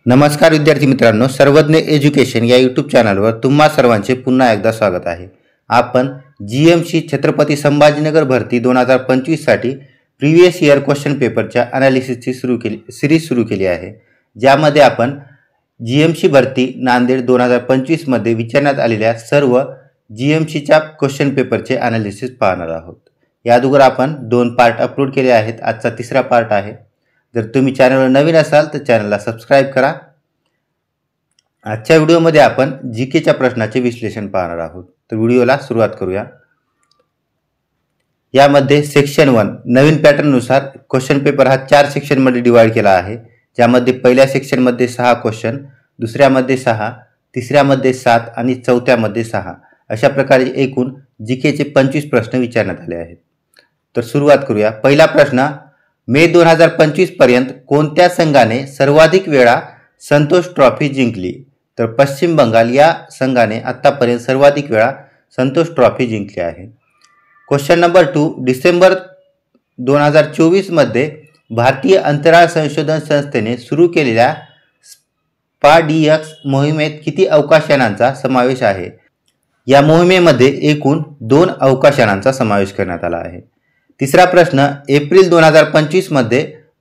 नमस्कार विद्यार्थी मित्रांनो, सर्वज्ञ एज्युकेशन या यूट्यूब चॅनलवर तुम्हा सर्वांचे पुन्हा एकदा स्वागत आहे। आपण जीएमसी छत्रपती संभाजीनगर भरती 2025 साठी प्रीवियस इयर क्वेश्चन पेपरच्या अनालिसिसची सीरीज सुरू केली आहे, ज्यामध्ये आपण जीएमसी भरती नांदेड 2025 मध्ये विचारण्यात आलेल्या सर्व जीएमसीच्या क्वेश्चन पेपरचे अनालिसिस पाहणार आहोत। या अगोदर आपण 2 पार्ट अपलोड केले आहेत। आजचा तिसरा पार्ट आहे। जर तुम्ही चॅनलवर नवीन असाल तर चॅनलला सबस्क्राइब करा। आजच्या व्हिडिओमध्ये आपण जीकेच्या प्रश्नाचे विश्लेषण पाहणार आहोत। तर व्हिडिओला सुरुवात करूया। यामध्ये सेक्शन 1 नवीन पॅटर्न नुसार क्वेश्चन पेपर हा 4 सेक्शन मध्ये डिवाइड केला आहे, ज्यामध्ये पहिल्या सेक्शन मध्ये 6 क्वेश्चन, दुसऱ्यामध्ये 6, तिसऱ्यामध्ये 7 आणि चौथ्यामध्ये 6 अशा प्रकारे एकूण जीकेचे 25 प्रश्न विचारण्यात आले आहेत। तर सुरुवात करूया। पहिला प्रश्न, मे 2025 पर्यंत कोणत्या संघाने सर्वाधिक वेळा संतोष ट्रॉफी जिंकली? तर पश्चिम बंगाल या संघाने आतापर्यंत सर्वाधिक वेळा संतोष ट्रॉफी जिंकली आहे। क्वेश्चन नंबर 2, डिसेंबर 2024 मध्ये भारतीय अंतराळ संशोधन संस्थेने सुरू केलेल्या स्पाडीएक्स मोहिमेत किती अवकाशयानांचा समावेश आहे? या मोहिमेमध्ये एकूण 2 अवकाशयानांचा समावेश करण्यात आला आहे। तिसरा प्रश्न, एप्रिल 2025 मध्ये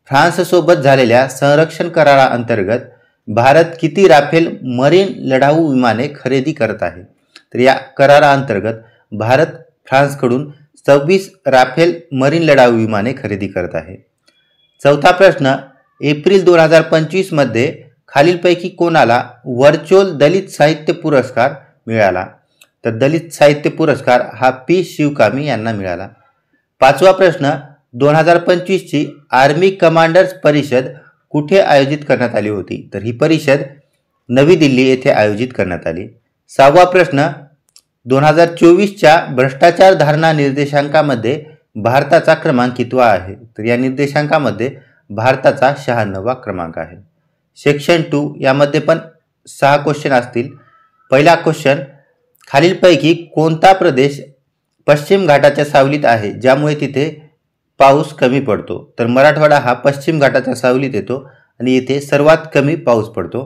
फ्रान्स सोबत झालेल्या संरक्षण कराराअंतर्गत भारत किती राफेल मरीन लढाऊ विमाने खरेदी करत आहे? तर या कराराअंतर्गत भारत फ्रान्सकडून 26 राफेल मरीन लढाऊ विमाने खरेदी करत आहे। चौथा प्रश्न, एप्रिल 2025 मध्ये खालीलपैकी कोणाला व्हर्च्युअल दलित साहित्य पुरस्कार मिळाला? तर दलित साहित्य पुरस्कार हा पी शिवकामी यांना मिळाला। पाचवा प्रश्न, 2025 ची आर्मी कमांडर्स परिषद कुठे आयोजित करण्यात आली होती? तर ही परिषद नवी दिल्ली येथे आयोजित करण्यात आली। सहावा प्रश्न, 2024 च्या भ्रष्टाचार धारणा निर्देशांकामध्ये भारताचा क्रमांक कितवा आहे? तर या निर्देशांकामध्ये भारताचा 96वा क्रमांक आहे। सेक्शन 2 यामध्ये पण 6 क्वेश्चन असतील। पहिला क्वेश्चन, खालीलपैकी कोणता प्रदेश पश्चिम घाटाच्या सावलीत आहे, ज्यामुळे तिथे पाऊस कमी पडतो? तर मराठवाडा हा पश्चिम घाटाच्या सावलीत येतो आणि येथे सर्वात कमी पाऊस पडतो।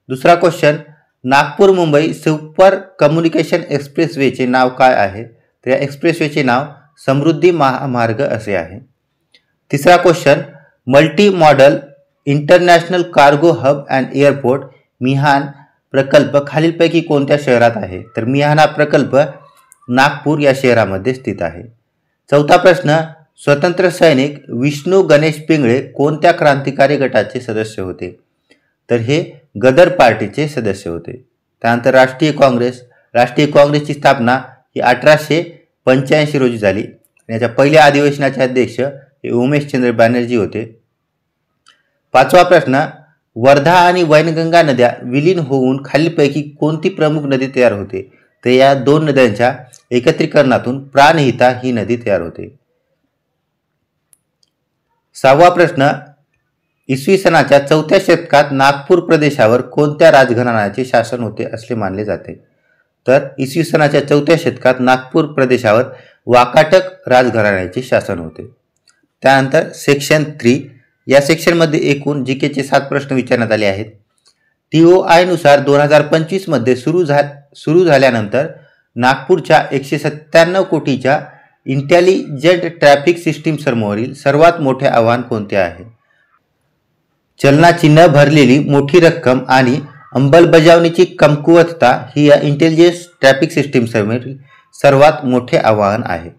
दुसरा question, Nagpur Mumbai super communication एक्सप्रेसवेचे नाव काय आहे? तर या एक्सप्रेसवेचे नाव समृद्धी महामार्ग असे आहे। तिसरा question, multi modal international cargo hub and airport मिहान प्रकल्प खालीलपैकी कोणत्या शहरात आहे? तर मिहान हा प्रकल्प नागपूर या शहरामध्ये स्थित आहे। चौथा प्रश्न, स्वतंत्र सैनिक विष्णू गणेश पिंगळे कोणत्या क्रांतिकारी गटाचे सदस्य होते? तर हे गदर पार्टीचे सदस्य होते। त्यानंतर राष्ट्रीय काँग्रेसची स्थापना ही 1885 रोजी झाली। याच्या पहिल्या अधिवेशनाचे अध्यक्ष हे उमेशचंद्र बॅनर्जी होते। पाचवा प्रश्न, वर्धा आणि वैनगंगा नद्या विलीन होऊन खालीलपैकी कोणती प्रमुख नदी तयार होते? तर या 2 नद्यांच्या एकत्रीकरणातून प्राणहिता ही नदी तयार होते। 6वा प्रश्न, इसवी सनाच्या 4थ्या शतकात नागपूर प्रदेशावर कोणत्या राजघराण्याचे शासन होते असे मानले जाते? तर इसवी सनाच्या 4थ्या शतकात नागपूर प्रदेशावर वाकाटक राजघराण्याचे शासन होते। त्यानंतर सेक्शन 3 या सेक्शनमध्ये एकूण जीकेचे 7 प्रश्न विचारण्यात आले आहेत। टीओआय नुसार 2025 मध्ये सुरू झाल्यानंतर नागपूरच्या 197 कोटीच्या इंटेलिजंट ट्रॅफिक सिस्टीम समोरील सर्वात मोठे आव्हान कोणते आहे? चलनाची न भरलेली मोठी रक्कम आणि अंमलबजावणीची कमकुवतता ही या इंटेलिजंट ट्रॅफिक सिस्टीम समोरील सर्वात मोठे आव्हान आहे।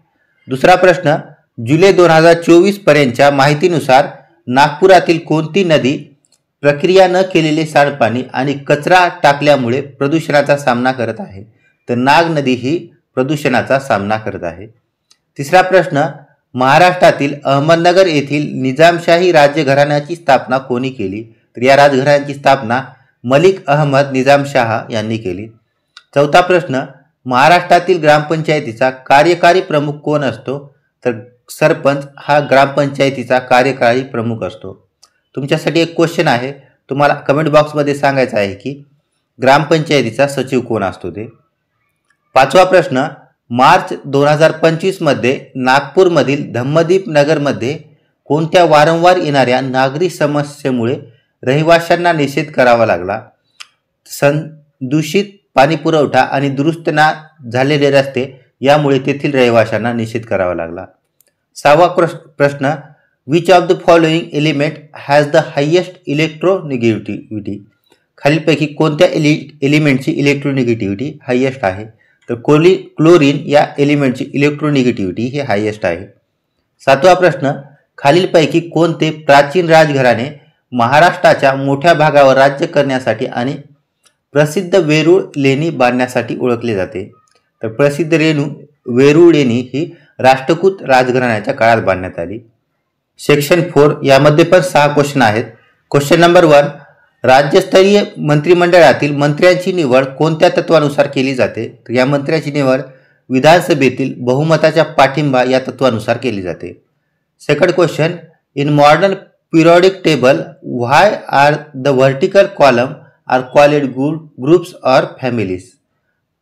दुसरा प्रश्न, जुलै 2024 पर्यंतच्या माहितीनुसार नागपुरातील कोणती नदी प्रक्रिया न केलेले सांडपाणी आणि कचरा टाकल्यामुळे प्रदूषणाचा सामना करत आहे? तर नाग नदी ही प्रदूषणाचा सामना करत आहे। तिसरा प्रश्न, महाराष्ट्रातील अहमदनगर येथील निजामशाही राजघराण्याची स्थापना कोणी केली? तर या राजघराण्याची स्थापना मलिक अहमद निजामशाह यांनी केली। चौथा प्रश्न, महाराष्ट्रातील ग्रामपंचायतीचा कार्यकारी प्रमुख कोण असतो? तर सरपंच हा ग्रामपंचायतीचा कार्यकारी प्रमुख असतो। तुमच्यासाठी एक क्वेश्चन आहे, तुम्हाला कमेंट बॉक्समध्ये सांगायचं आहे की ग्रामपंचायतीचा सचिव कोण असतो ते। 5वा प्रश्न, मार्च 2025 मध्ये नागपूरमधील धम्मदीप नगरमध्ये कोणत्या वारंवार येणाऱ्या नागरी समस्येमुळे रहिवाशांना निषेध करावा लागला. दूषित पाणी पुरवठा आणि दुरुस्त ना झालेले रस्ते यामुळे तेथील रहिवाशांना निषेध करावा लागला. 6वा प्रश्न, which of the following element has the highest electronegativity. खालीलपैकी कोणत्या एलिमेंटची इलेक्ट्रोनिगेटिव्हिटी हायेस्ट आहे? तर क्लोरीन या एलिमेंटची इलेक्ट्रोनिगेटिव्हिटी ही हायेस्ट आहे. 7वा प्रश्न, खालीलपैकी कोणते प्राचीन राजघराणे महाराष्ट्राच्या मोठ्या भागावर राज्य करण्यासाठी आणि प्रसिद्ध वेरूळ लेणी बांधण्यासाठी ओळखले जाते? तर प्रसिद्ध वेरूळ लेणी ही राष्ट्रकूट राजघराण्याच्या काळात बांधण्यात आली. सेक्शन 4 यामध्ये पण 6 क्वेश्चन आहेत. क्वेश्चन नंबर 1, राज्यस्तरीय मंत्रिमंडळातील मंत्र्यांची निवड कोणत्या तत्वानुसार केली जाते? तर या मंत्र्याची निवड विधानसभेतील बहुमताच्या पाठिंबा या तत्वानुसार केली जाते. Second question, in modern periodic table why are the vertical column are called groups or families?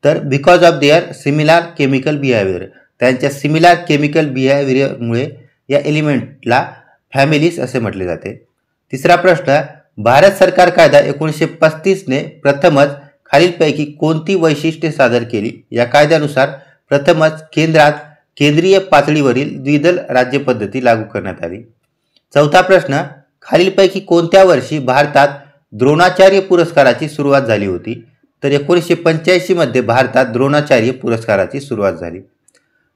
तर because of their similar chemical behaviour. त्यांच्या सिमिलर केमिकल बिहेवियरमुळे या एलिमेंटला फॅमिलीज असे म्हटले जाते. तिसरा प्रश्न, भारत सरकार कायदा 1935ने प्रथमच खालीलपैकी कोणती वैशिष्ट्ये सादर केली? या कायद्यानुसार प्रथमच केंद्रीय पातळीवरील द्विदल राज्य पद्धती लागू करण्यात आली. चौथा प्रश्न, खालीलपैकी कोणत्या वर्षी भारतात द्रोणाचार्य पुरस्काराची सुरुवात झाली होती? तर 1985 मध्ये भारतात द्रोणाचार्य पुरस्काराची सुरुवात झाली.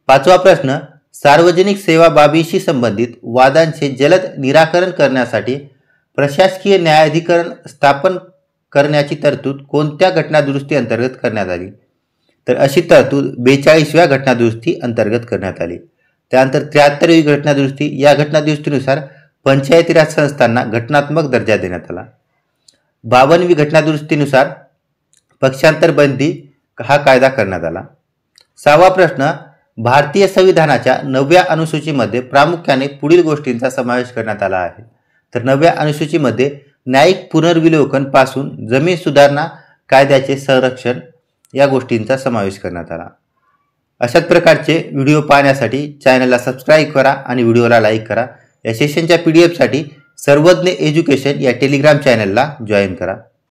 5वा प्रश्न, सार्वजनिक सेवा बाबीशी संबंधित वादांचे जलद निराकरण करण्यासाठी प्रशासकीय न्यायाधिकरण स्थापन करण्याची तरतूद कोणत्या घटनादुरुस्ती अंतर्गत करण्यात आली? तर अशी तरतूद 42व्या घटनादुरुस्ती अंतर्गत करण्यात आली. त्यानंतर 73वी घटनादुरुस्ती, या घटनादुरुस्तीनुसार पंचायती राज संस्थांना घटनात्मक दर्जा देण्यात आला. 52वी घटनादुरुस्तीनुसार पक्षांतर बंदी हा कायदा करण्यात आला. 6वा प्रश्न, भारतीय संविधानाच्या 9व्या अनुसूचीमध्ये प्रामुख्याने पुढील गोष्टींचा समावेश करण्यात आला आहे? तर 9व्या अनुसूचीमध्ये न्यायिक पुनर्विलोकन पासून जमीन सुधारणा कायद्याचे संरक्षण या गोष्टींचा समावेश करण्यात आला. अशाच प्रकारचे व्हिडिओ पाहण्यासाठी चॅनलला सबस्क्राईब करा आणि व्हिडिओला लाईक करा. या सेशनच्या PDF साठी सर्वज्ञ एज्युकेशन या टेलिग्राम चॅनलला जॉईन करा.